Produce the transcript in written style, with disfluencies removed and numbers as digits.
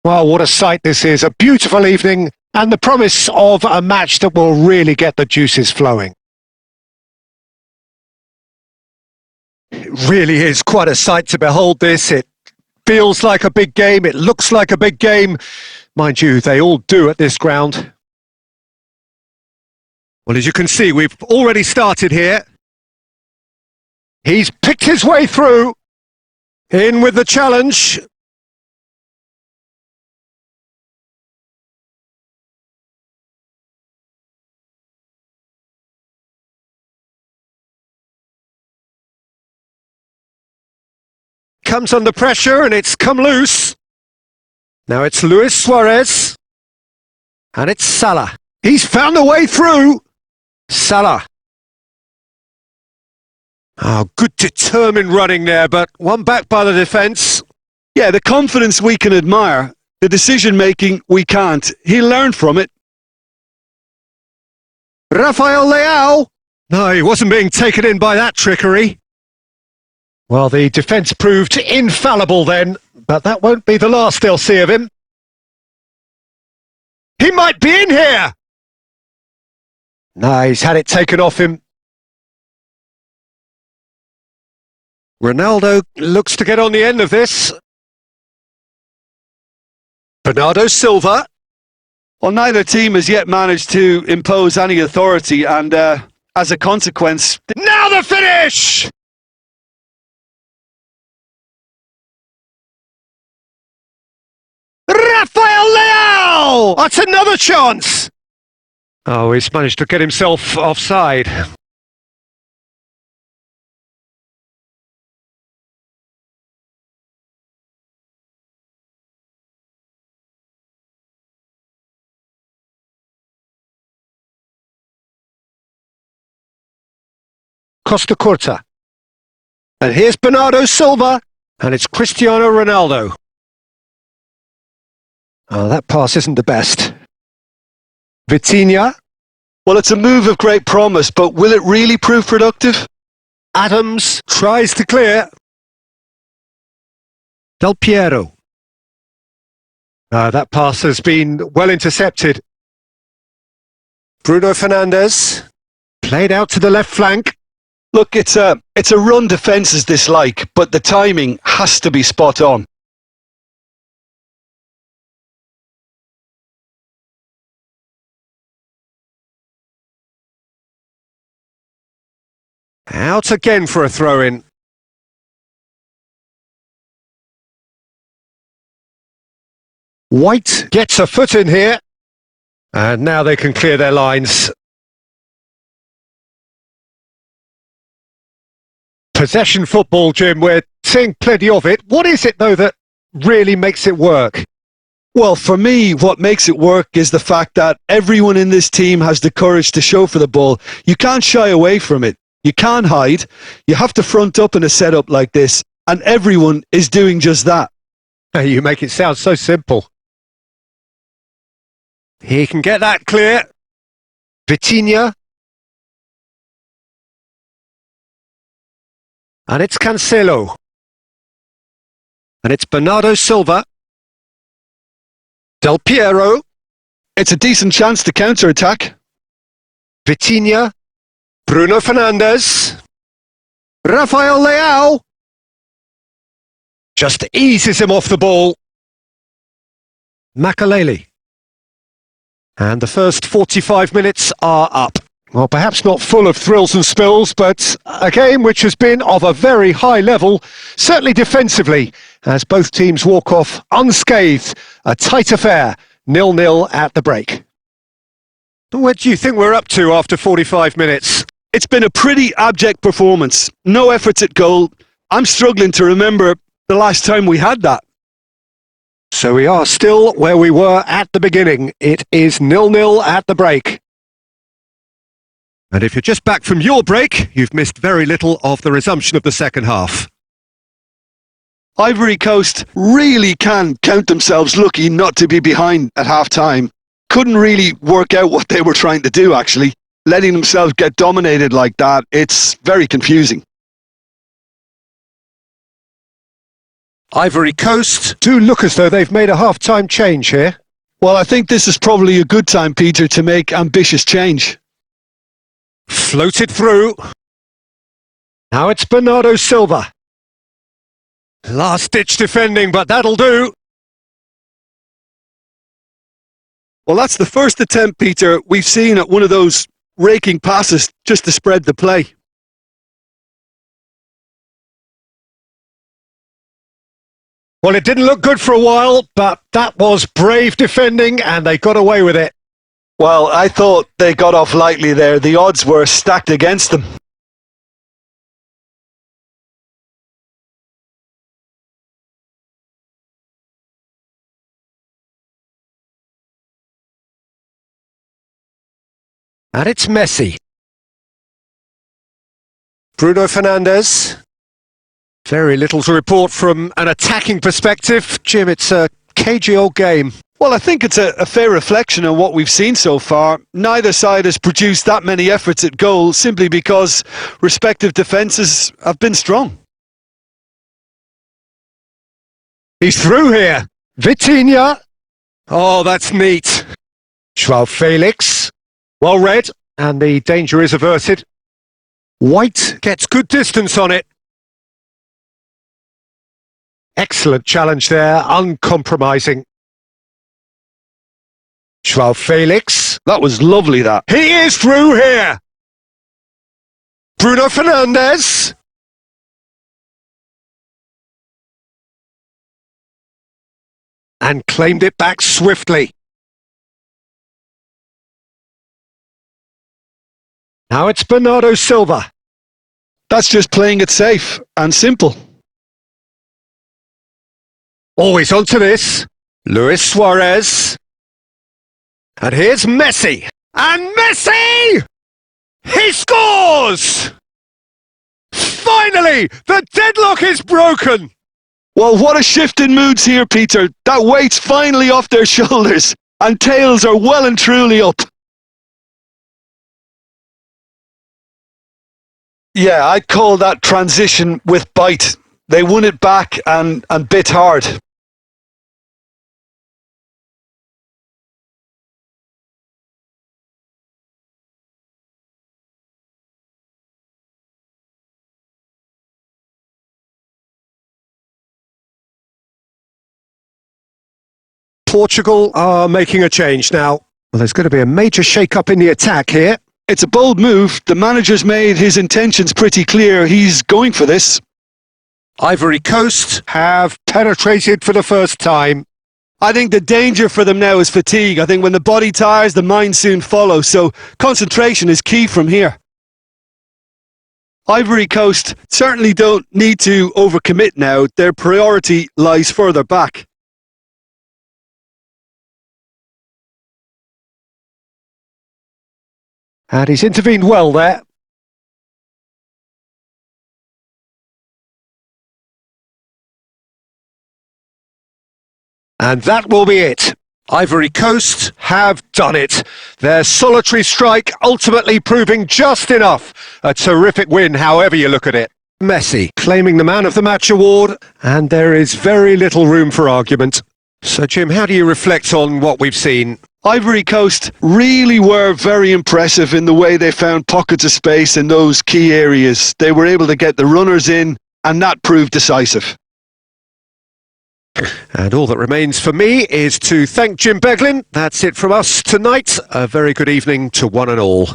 Well, what a sight this is. A beautiful evening and the promise of a match that will really get the juices flowing. It really is quite a sight to behold this. It feels like a big game. It looks like a big game. Mind you, they all do at this ground. Well, as you can see, we've already started here. He's picked his way through. In with the challenge. Comes under pressure and it's come loose. Now it's Luis Suarez. And it's Salah. He's found a way through. Salah. Oh, good determined running there, but one back by the defence. Yeah, the confidence we can admire. The decision-making we can't. He learned from it. Rafael Leao. No, he wasn't being taken in by that trickery. Well, the defence proved infallible then, but that won't be the last they'll see of him. He might be in here! No, he's had it taken off him. Ronaldo looks to get on the end of this. Bernardo Silva. Well, neither team has yet managed to impose any authority, and as a consequence... Now the finish! Rafael Leao! That's another chance! Oh, he's managed to get himself offside. Cõte. And here's Bernardo Silva. And it's Cristiano Ronaldo. Oh, that pass isn't the best. Vitinha. Well, it's a move of great promise, but will it really prove productive? Adams tries to clear. Del Piero. That pass has been well intercepted. Bruno Fernandes. Played out to the left flank. Look, it's a run defence's dislike, but the timing has to be spot on. Out again for a throw-in. White gets a foot in here. And now they can clear their lines. Possession football, Jim, we're seeing plenty of it. What is it, though, that really makes it work? Well, for me, what makes it work is the fact that everyone in this team has the courage to show for the ball. You can't shy away from it. You can't hide. You have to front up in a setup like this, and everyone is doing just that. Hey, you make it sound so simple. He can get that clear. Vitinha. And it's Cancelo. And it's Bernardo Silva. Del Piero. It's a decent chance to counter-attack. Vitinha. Bruno Fernandes. Rafael Leao. Just eases him off the ball. Makaleli. And the first 45 minutes are up. Well, perhaps not full of thrills and spills, but a game which has been of a very high level, certainly defensively, as both teams walk off unscathed. A tight affair, 0-0 at the break. Where do you think we're up to after 45 minutes? It's been a pretty abject performance. No efforts at goal. I'm struggling to remember the last time we had that. So we are still where we were at the beginning. It is 0-0 at the break. And if you're just back from your break, you've missed very little of the resumption of the second half. Ivory Coast really can count themselves lucky not to be behind at half-time. Couldn't really work out what they were trying to do, actually. Letting themselves get dominated like that, it's very confusing. Ivory Coast do look as though they've made a half-time change here. Well, I think this is probably a good time, Peter, to make ambitious change. Floated through. Now it's Bernardo Silva. Last-ditch defending, but that'll do. Well, that's the first attempt, Peter, we've seen at one of those raking passes just to spread the play. Well, it didn't look good for a while, but that was brave defending and they got away with it. Well, I thought they got off lightly there. The odds were stacked against them. And it's Messi. Bruno Fernandes. Very little to report from an attacking perspective. Jim, it's a cagey old game. Well, I think it's a fair reflection on what we've seen so far. Neither side has produced that many efforts at goal simply because respective defences have been strong. He's through here. Vitinha. Oh, that's neat. Joao Felix. Well read, and the danger is averted. White gets good distance on it. Excellent challenge there, uncompromising. Joao Felix. That was lovely, that. He is through here. Bruno Fernandes. And claimed it back swiftly. Now it's Bernardo Silva. That's just playing it safe and simple. Always onto this. Luis Suarez. And here's Messi. And Messi! He scores! Finally, the deadlock is broken. Well, what a shift in moods here, Peter. That weight's finally off their shoulders, and tails are well and truly up. Yeah, I'd call that transition with bite. They won it back and bit hard. Portugal are making a change now. Well, there's going to be a major shake-up in the attack here. It's a bold move. The manager's made his intentions pretty clear. He's going for this. Ivory Coast have penetrated for the first time. I think the danger for them now is fatigue. I think when the body tires, the mind soon follows. So concentration is key from here. Ivory Coast certainly don't need to overcommit now. Their priority lies further back. And he's intervened well there. And that will be it. Ivory Coast have done it. Their solitary strike ultimately proving just enough. A terrific win, however you look at it. Messi claiming the Man of the Match award, and there is very little room for argument. So, Jim, how do you reflect on what we've seen? Ivory Coast really were very impressive in the way they found pockets of space in those key areas. They were able to get the runners in, and that proved decisive. And all that remains for me is to thank Jim Beglin. That's it from us tonight. A very good evening to one and all.